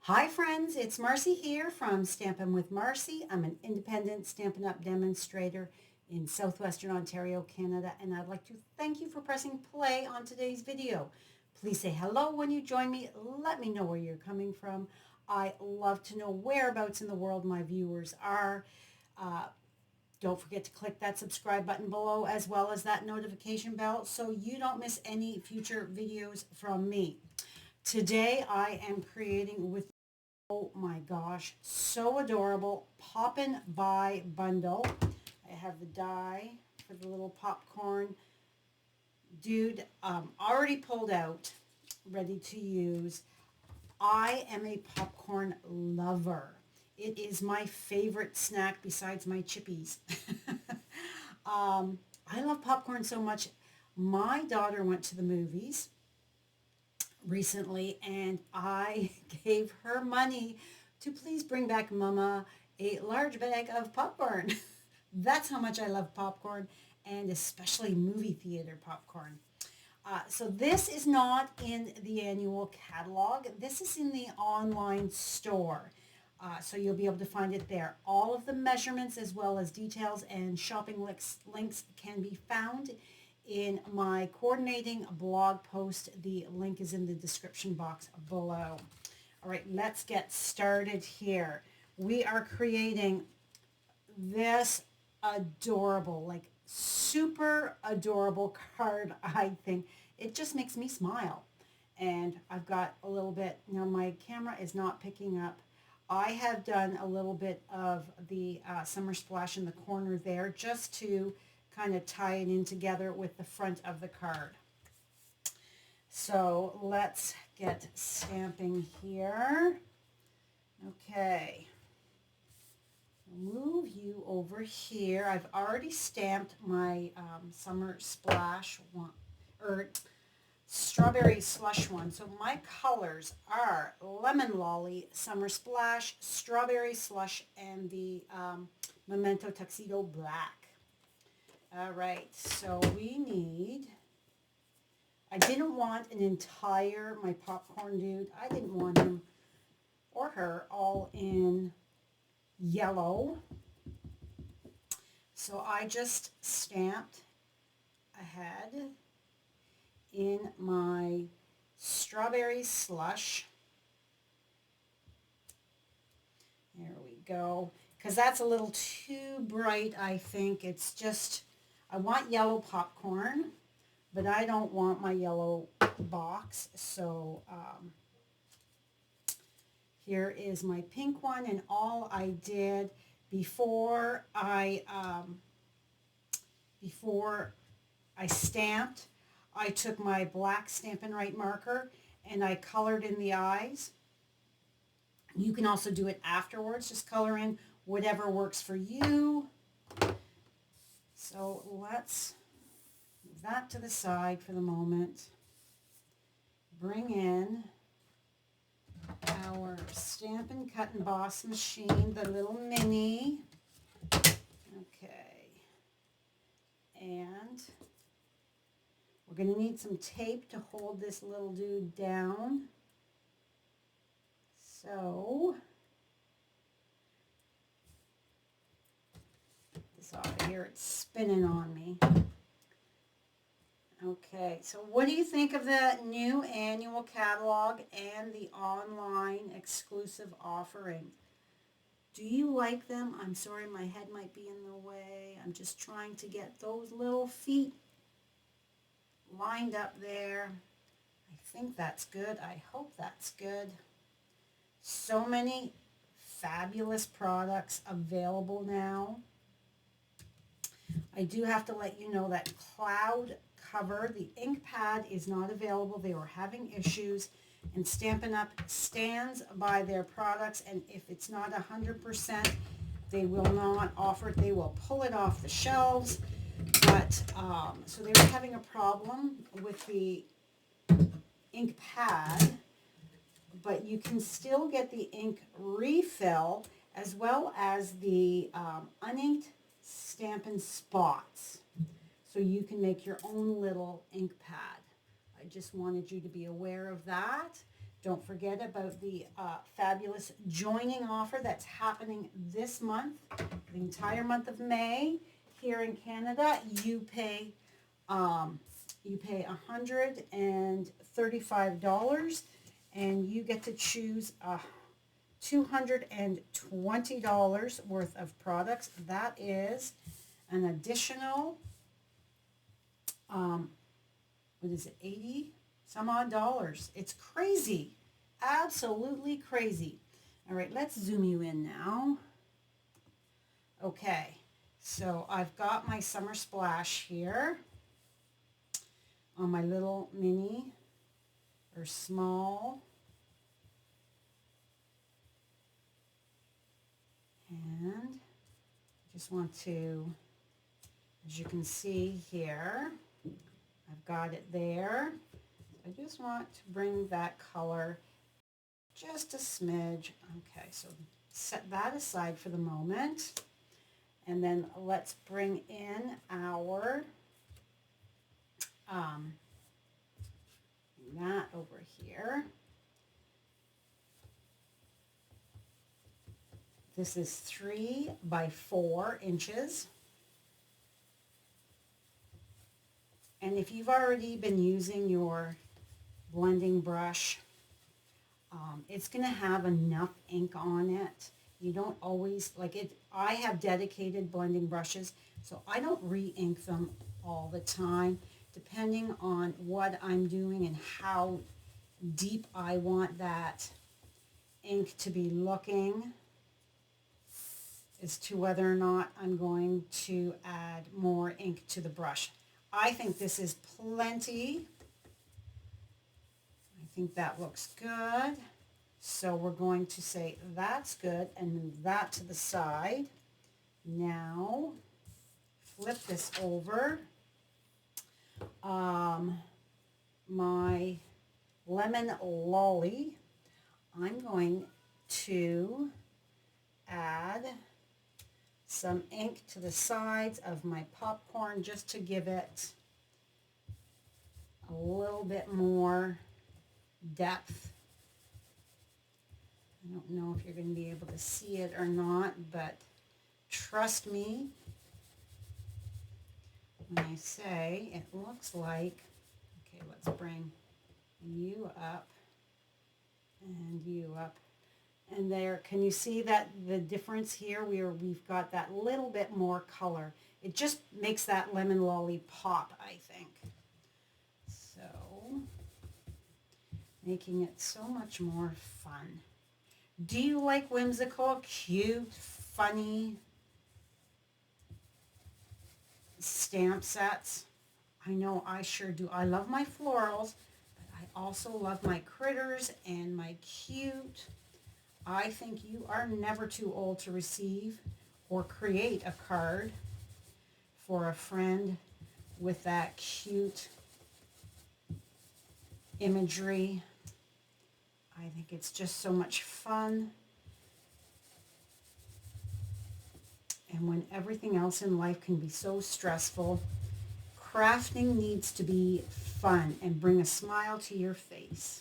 Hi friends, it's Marcy here from Stampin' with Marcy. I'm an independent Stampin' Up! Demonstrator in Southwestern Ontario, Canada, and I'd like to thank you for pressing play on today's video. Please say hello when you join me. Let me know where you're coming from. I love to know whereabouts in the world my viewers are. Uh, don't forget to click that subscribe button below as well as that notification bell so you don't miss any future videos from me. Today I am creating with oh my gosh, so adorable. Poppin By Bundle. I have the die for the little popcorn dude already pulled out, ready to use. I am a popcorn lover. It is my favorite snack besides my chippies. I love popcorn so much. My daughter went to the movies recently and I gave her money to please bring back Mama a large bag of popcorn. That's how much I love popcorn, and especially movie theater popcorn. So this is not in the annual catalog. This is in the online store. So you'll be able to find it there. All of the measurements as well as details and shopping links can be found in my coordinating blog post. The link is in the description box below. All right, let's get started here. We are creating this adorable, like super adorable card, I think. It just makes me smile. And I've got a little bit, now my camera is not picking up. I have done a little bit of the summer splash in the corner there just to kind of tie it in together with the front of the card. So let's get stamping here. Okay. Move you over here. I've already stamped my summer splash one, or strawberry slush one. So my colors are lemon lolly, summer splash, strawberry slush, and the memento tuxedo black. All right, so we need, I didn't want an entire, my popcorn dude, I didn't want him or her all in yellow. So I just stamped ahead in my strawberry slush. There we go. Because that's a little too bright, I think. It's just, I want yellow popcorn, but I don't want my yellow box. So here is my pink one, and all I did before I stamped, I took my black Stampin' Right marker and I colored in the eyes. You can also do it afterwards, just color in whatever works for you. So let's move that to the side for the moment. Bring in our Stampin' Cut and Boss machine, the little mini. Okay. And we're going to need some tape to hold this little dude down. So, get this out of here. It's spinning on me. Okay, so what do you think of the new annual catalog and the online exclusive offering? Do you like them? I'm sorry, my head might be in the way. I'm just trying to get those little feet lined up there. I think that's good. I hope that's good. So many fabulous products available now. I do have to let you know that cloud cover, the ink pad, is not available. They were having issues, and Stampin' Up! Stands by their products, and if it's not 100%, they will not offer it. They will pull it off the shelves. But so they were having a problem with the ink pad, but you can still get the ink refill as well as the uninked Stampin' spots. So you can make your own little ink pad. I just wanted you to be aware of that. Don't forget about the fabulous joining offer that's happening this month, the entire month of May. Here in Canada, you pay $135, and you get to choose $220 worth of products. That is an additional, what is it, 80 some odd dollars. It's crazy, absolutely crazy. All right, let's zoom you in now. Okay, so I've got my summer splash here on my little mini or small, and I just want to, as you can see here, I've got it there. I just want to bring that color just a smidge. Okay, so set that aside for the moment. And then let's bring in our, that over here. This is 3 by 4 inches. And if you've already been using your blending brush, it's going to have enough ink on it. You don't always, like it, I have dedicated blending brushes, so I don't re-ink them all the time, depending on what I'm doing and how deep I want that ink to be looking as to whether or not I'm going to add more ink to the brush. I think this is plenty. I think that looks good. So we're going to say that's good and move that to the side. Now flip this over. My lemon lolly, I'm going to add some ink to the sides of my popcorn just to give it a little bit more depth. I don't know if you're going to be able to see it or not, but trust me when I say it looks like, okay, let's bring you up and you up. And there, can you see that the difference here? We've got that little bit more color. It just makes that lemon lolly pop, I think. So, making it so much more fun. Do you like whimsical, cute, funny stamp sets? I know I sure do. I love my florals, but I also love my critters and my cute. I think you are never too old to receive or create a card for a friend with that cute imagery. I think it's just so much fun. And when everything else in life can be so stressful, crafting needs to be fun and bring a smile to your face.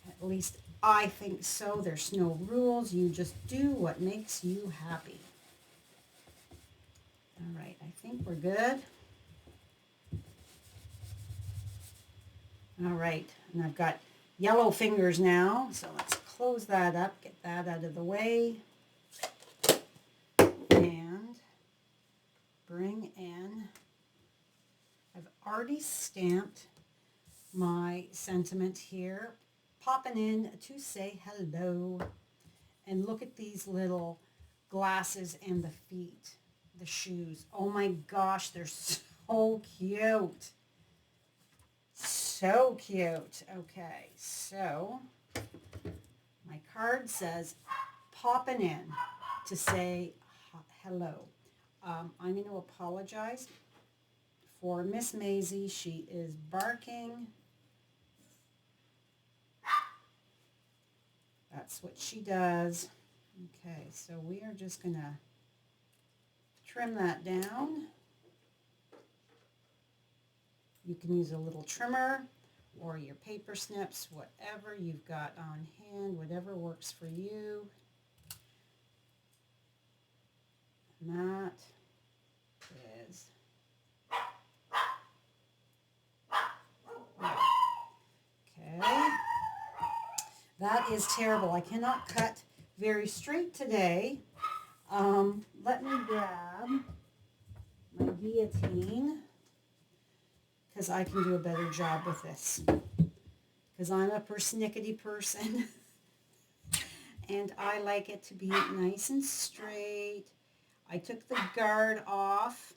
At least I think so. There's no rules. You just do what makes you happy. All right, I think we're good. All right, and I've got yellow fingers now, so let's close that up, get that out of the way, and bring in, I've already stamped my sentiment here, popping in to say hello, and look at these little glasses and the feet, the shoes. Oh my gosh, they're so cute. So cute. Okay, so my card says popping in to say hello. I'm going to apologize for Miss Maisie. She is barking. That's what she does. Okay, so we are just going to trim that down. You can use a little trimmer, or your paper snips, whatever you've got on hand, whatever works for you. And that is okay. That is terrible. I cannot cut very straight today. Let me grab my guillotine because I can do a better job with this. Because I'm a persnickety person and I like it to be nice and straight. I took the guard off.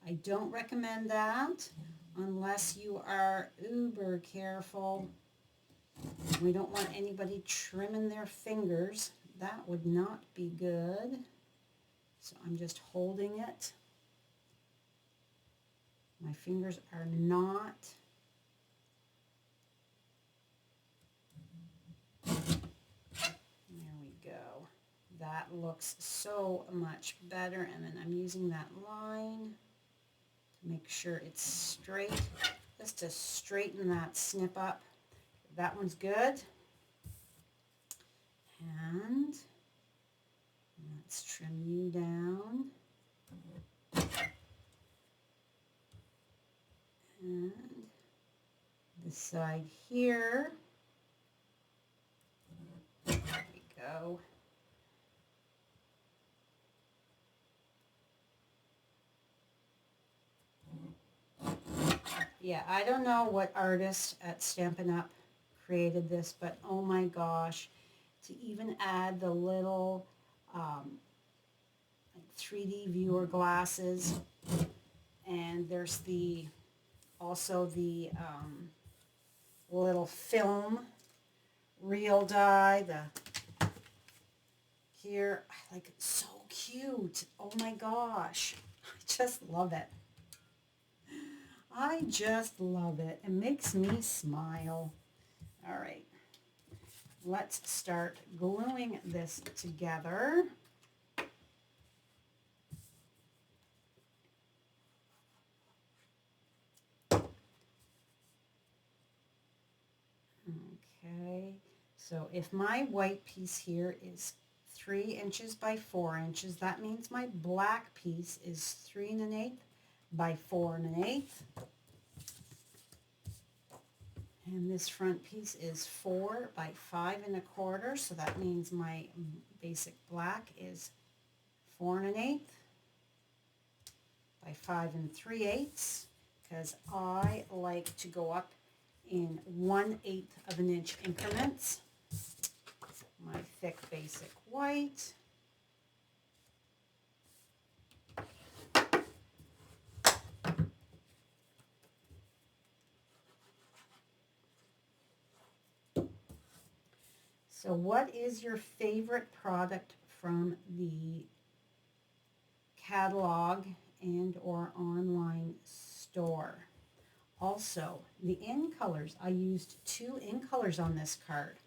I don't recommend that unless you are uber careful. We don't want anybody trimming their fingers. That would not be good. So I'm just holding it. My fingers are not. There we go. That looks so much better. And then I'm using that line to make sure it's straight, just to straighten that snip up. That one's good. And let's trim you down. And this side here. There we go. Yeah, I don't know what artist at Stampin' Up! Created this, but oh my gosh, to even add the little 3D viewer glasses, and there's also the little film reel die, here, I like it, so cute. Oh my gosh, I just love it. I just love it. It makes me smile. All right, let's start gluing this together. Okay, so if my white piece here is 3 inches by 4 inches, that means my black piece is 3 1/8 by 4 1/8. And this front piece is 4 by 5 1/4, so that means my basic black is 4 1/8 by 5 3/8, because I like to go up in 1/8 of an inch increments. My thick basic white. So what is your favorite product from the catalog and or online store? Also, the in colors, I used 2 in colors on this card.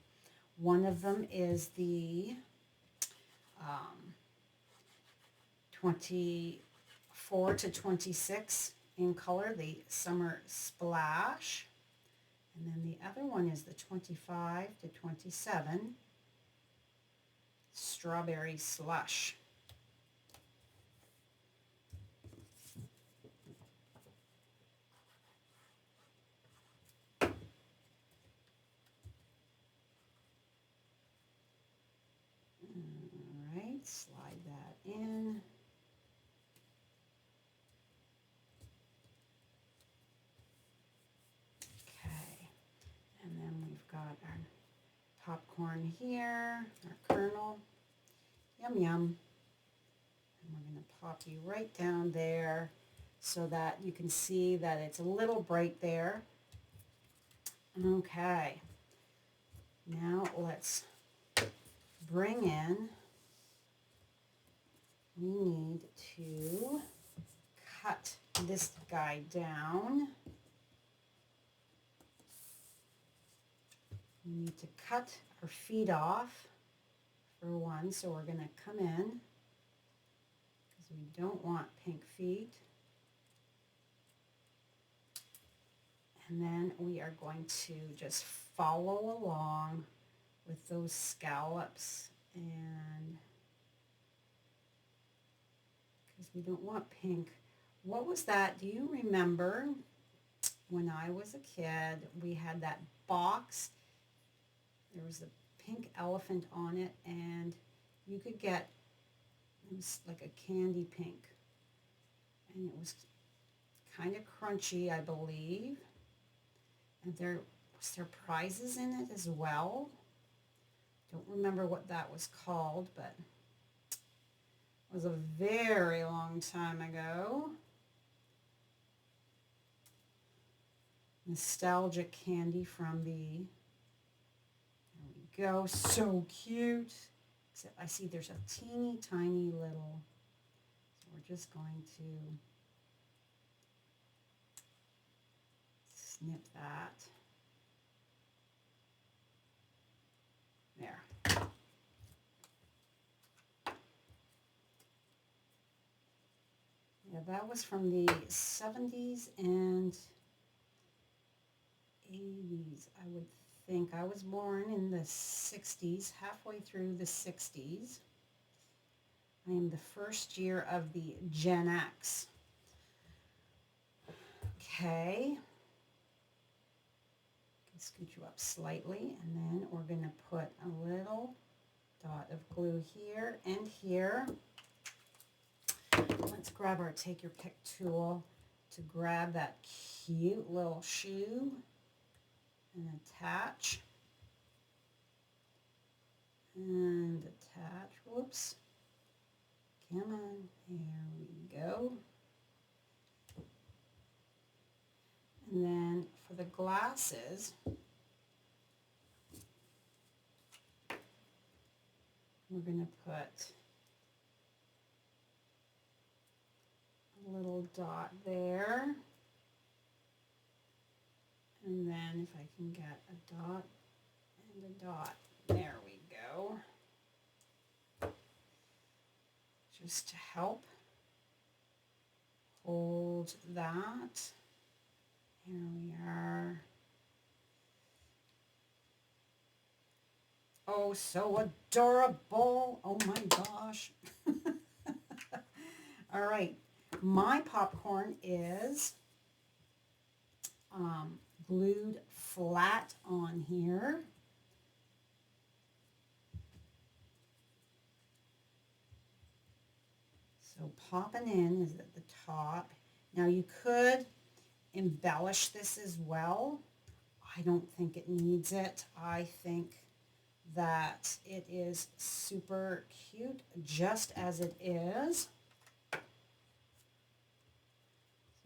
One of them is the 24 to 26 in color, the Summer Splash. And then the other one is the 25 to 27 Strawberry Slush. Alright, slide that in. Okay, and then we've got our popcorn here, our kernel. Yum yum. And we're going to pop you right down there so that you can see that it's a little bright there. Okay, now let's bring in, we need to cut this guy down. We need to cut our feet off for one, so we're going to come in because we don't want pink feet. And then we are going to just follow along with those scallops, and because we don't want pink. What was that? Do you remember when I was a kid, we had that box? There was a pink elephant on it, and you could get, it was like a candy pink, and it was kind of crunchy, I believe. And there prizes in it as well. Don't remember what that was called, but it was a very long time ago. Nostalgic candy from the, there we go, so cute. Except I see there's a teeny tiny little, so we're just going to snip that. There. Yeah, that was from the 70s and 80s, I would think. I was born in the 60s, halfway through the 60s. I am the first year of the Gen X. Okay. Scoot you up slightly, and then we're going to put a little dot of glue here and here. Let's grab our take your pick tool to grab that cute little shoe and attach. And attach. Whoops. Come on. Here we go. And then for the glasses, we're going to put a little dot there. And then if I can get a dot and a dot, there we go. Just to help hold that. Here we are. Oh, so adorable. Oh my gosh. All right. My popcorn is glued flat on here. So popping in is at the top. Now you could embellish this as well. I don't think it needs it. I think that it is super cute just as it is. So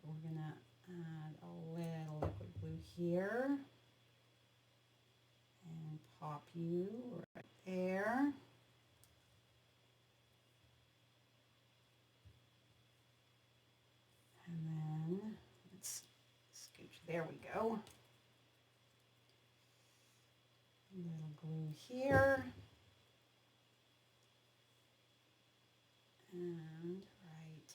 we're going to add a little liquid glue here and pop you right there. And then let's scooch. There we go. A little glue here. And right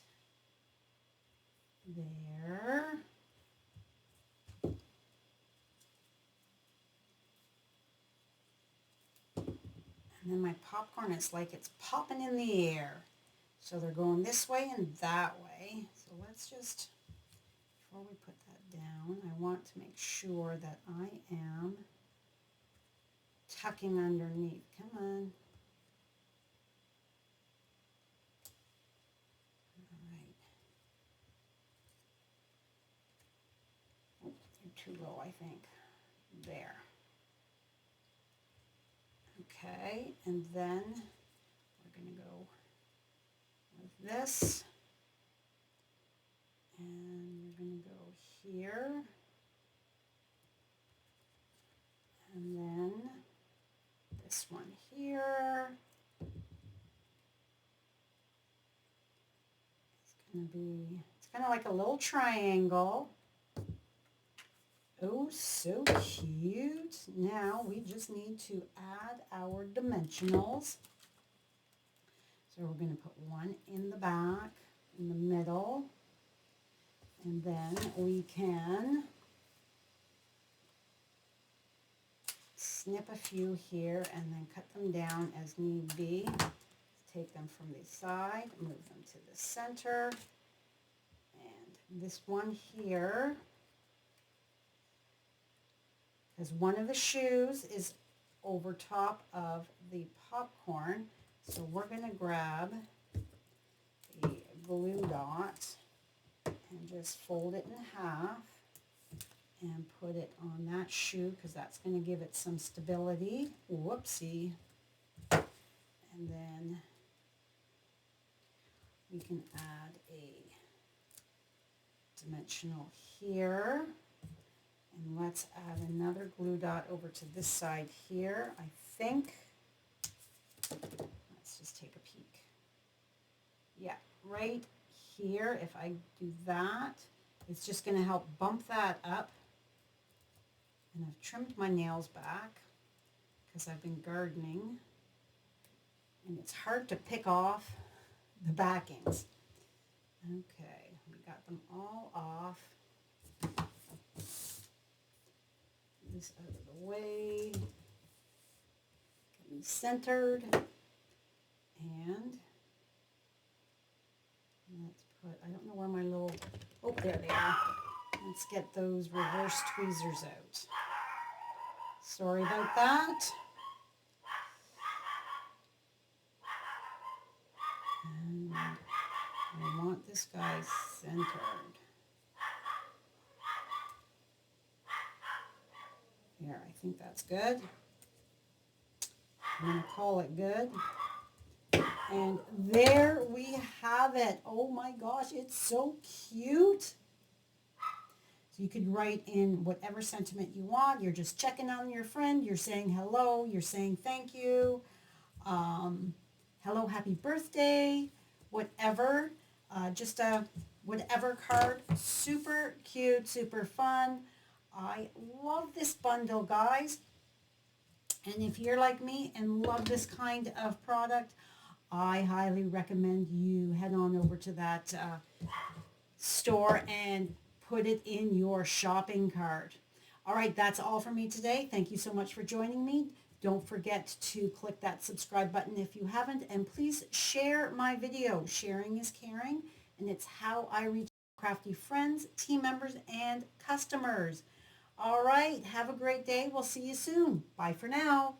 there. And then my popcorn, it's like it's popping in the air. So they're going this way and that way. So let's just, before we put that down, I want to make sure that I am tucking underneath. Come on. All right. Oh, you're too low, I think. There. Okay, and then we're going to go with this. And we're going to go here. And then this one here. It's kind of like a little triangle. Oh, so cute. Now we just need to add our dimensionals. So we're going to put one in the back, in the middle, and then we can snip a few here and then cut them down as need be. Take them from the side, move them to the center. And this one here, because one of the shoes is over top of the popcorn, so we're going to grab the glue dot and just fold it in half and put it on that shoe because that's going to give it some stability. Whoopsie. And then we can add a dimensional here. And let's add another glue dot over to this side here. I think, let's just take a peek. Yeah, right here, if I do that, it's just going to help bump that up. And I've trimmed my nails back because I've been gardening. And it's hard to pick off the backings. Okay, we got them all off. This out of the way. Get me centered. And let's put, I don't know where my little, oh, there they are. Let's get those reverse tweezers out. Sorry about that. And I want this guy centered. Here, I think that's good. I'm going to call it good. And there we have it. Oh my gosh, it's so cute. So you could write in whatever sentiment you want. You're just checking on your friend. You're saying hello. You're saying thank you. Hello, happy birthday. Whatever. Just a whatever card. Super cute, super fun. I love this bundle, guys. And if you're like me and love this kind of product, I highly recommend you head on over to that store and put it in your shopping cart. All right, that's all for me today. Thank you so much for joining me. Don't forget to click that subscribe button if you haven't, and please share my video. Sharing is caring, and it's how I reach crafty friends, team members, and customers. All right, have a great day. We'll see you soon. Bye for now.